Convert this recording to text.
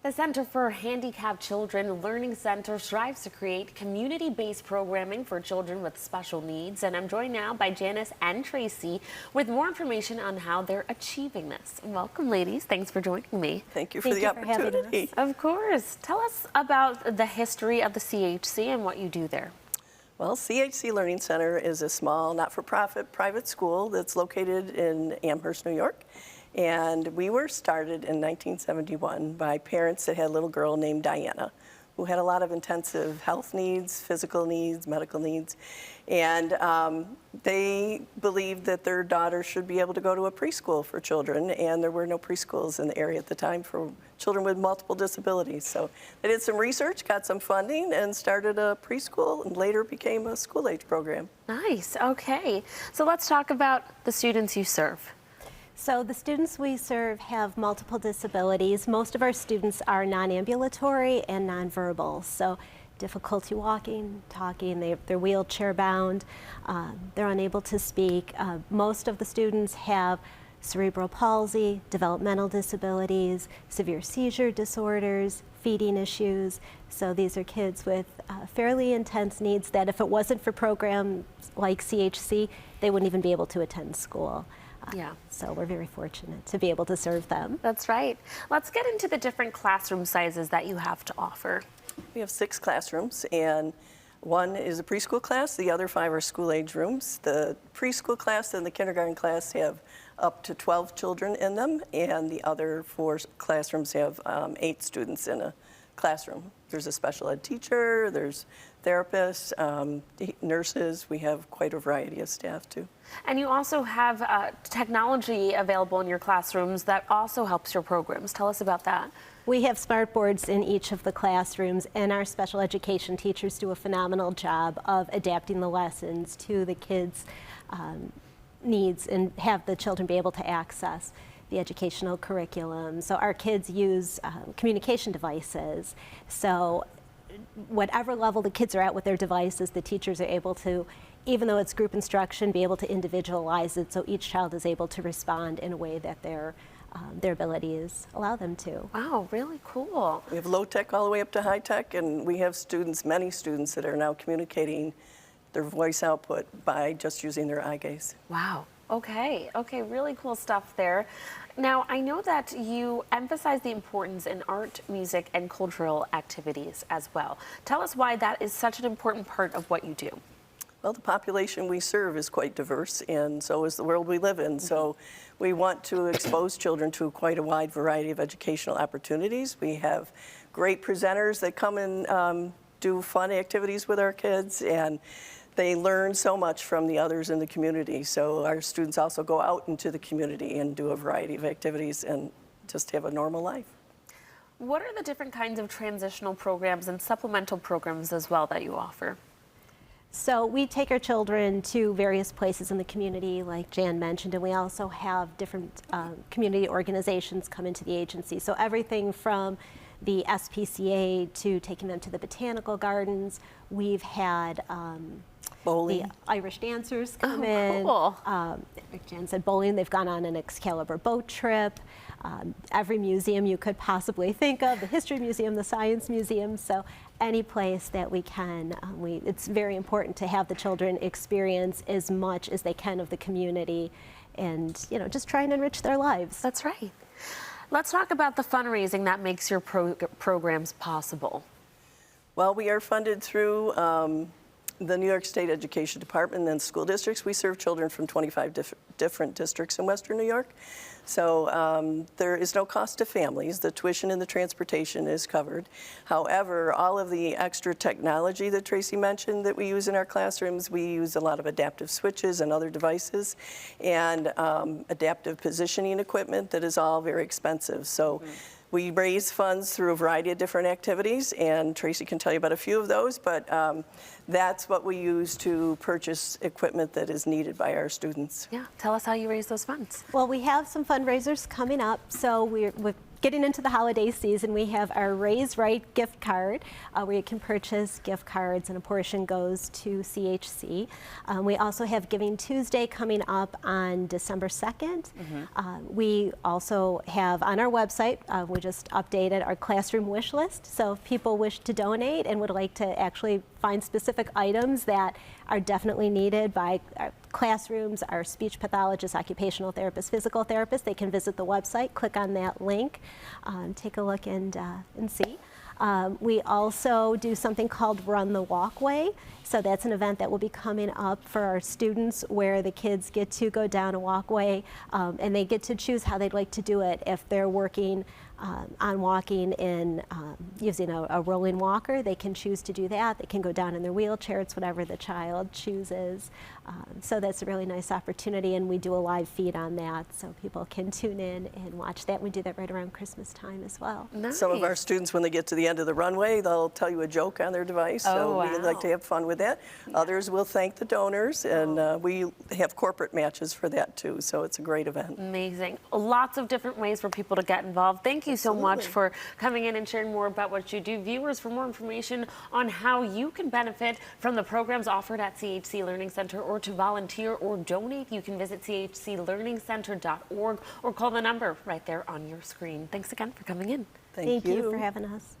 The Center for Handicapped Children Learning Center strives to create community-based programming for children with special needs. And I'm joined now by Janice and Tracy with more information on how they're achieving this. Welcome, ladies. Thanks for joining me. Thank you for the opportunity. Of course. Tell us about the history of the CHC and what you do there. Well, CHC Learning Center is a small, not-for-profit private school that's located in Amherst, New York. And we were started in 1971 by parents that had a little girl named Diana, who had a lot of intensive health needs, physical needs, medical needs. And they believed that their daughter should be able to go to a preschool for children, and there were no preschools in the area at the time for children with multiple disabilities. So they did some research, got some funding, and started a preschool, and later became a school-age program. Nice, okay. So let's talk about the students you serve. So the students we serve have multiple disabilities. Most of our students are non-ambulatory and nonverbal, so difficulty walking, talking, they're wheelchair bound, they're unable to speak. Most of the students have cerebral palsy, developmental disabilities, severe seizure disorders, feeding issues. So these are kids with fairly intense needs that if it wasn't for programs like CHC, they wouldn't even be able to attend school. Yeah. So we're very fortunate to be able to serve them. That's right. Let's get into the different classroom sizes that you have to offer. We have 6 classrooms, and one is a preschool class, the other 5 are school-age rooms. The preschool class and the kindergarten class have up to 12 children in them, and the other 4 classrooms have 8 students in a classroom. There's a special ed teacher, there's therapists, nurses. We have quite a variety of staff too. And you also have technology available in your classrooms that also helps your programs. Tell us about that. We have smart boards in each of the classrooms, and our special education teachers do a phenomenal job of adapting the lessons to the kids' needs and have the children be able to access the educational curriculum. So our kids use communication devices. So whatever level the kids are at with their devices, the teachers are able to, even though it's group instruction, be able to individualize it so each child is able to respond in a way that their abilities allow them to. Wow, really cool. We have low tech all the way up to high tech, and we have students, many students, that are now communicating their voice output by just using their eye gaze. Wow. Okay, really cool stuff there. Now, I know that you emphasize the importance in art, music, and cultural activities as well. Tell us why that is such an important part of what you do. Well, the population we serve is quite diverse, and so is the world we live in. So we want to expose children to quite a wide variety of educational opportunities. We have great presenters that come and do fun activities with our kids, and they learn so much from the others in the community. So our students also go out into the community and do a variety of activities and just have a normal life. What are the different kinds of transitional programs and supplemental programs as well that you offer? So we take our children to various places in the community, like Jan mentioned, and we also have different community organizations come into the agency. So everything from the SPCA to taking them to the botanical gardens. We've had bowling. The Irish dancers come in. Cool. Like Jan said, bowling. They've gone on an Excalibur boat trip. Every museum you could possibly think of, the History Museum, the Science Museum. So any place that we can, it's very important to have the children experience as much as they can of the community and, just try and enrich their lives. That's right. Let's talk about the fundraising that makes your programs possible. Well, we are funded through the New York State Education Department and school districts. We serve children from 25 different districts in Western New York. So there is no cost to families. The tuition and the transportation is covered. However, all of the extra technology that Tracy mentioned that we use in our classrooms, we use a lot of adaptive switches and other devices and adaptive positioning equipment that is all very expensive. So we raise funds through a variety of different activities, and Tracy can tell you about a few of those, but that's what we use to purchase equipment that is needed by our students. Yeah, tell us how you raise those funds. Well, we have some fundraisers coming up, so we've getting into the holiday season, we have our Raise Right gift card where you can purchase gift cards and a portion goes to CHC. We also have Giving Tuesday coming up on December 2nd. We also have on our website, we just updated our classroom wish list. So if people wish to donate and would like to actually find specific items that are definitely needed by our classrooms, our speech pathologists, occupational therapists, physical therapists, they can visit the website, click on that link, take a look and see. We also do something called Run the Walkway. So that's an event that will be coming up for our students where the kids get to go down a walkway and they get to choose how they'd like to do it. If they're working on walking in using a rolling walker, they can choose to do that. They can go down in their wheelchair. It's whatever the child chooses. So that's a really nice opportunity, and we do a live feed on that so people can tune in and watch that. We do that right around Christmas time as well. Nice. Some of our students, when they get to the end of the runway, they'll tell you a joke on their device. So we like to have fun with that. Yeah. Others will thank the donors, and we have corporate matches for that too. So it's a great event. Amazing. Lots of different ways for people to get involved. Thank you so much for coming in and sharing more about what you do. Viewers, for more information on how you can benefit from the programs offered at CHC Learning Center or to volunteer or donate, you can visit chclearningcenter.org or call the number right there on your screen. Thanks again for coming in. Thank you for having us.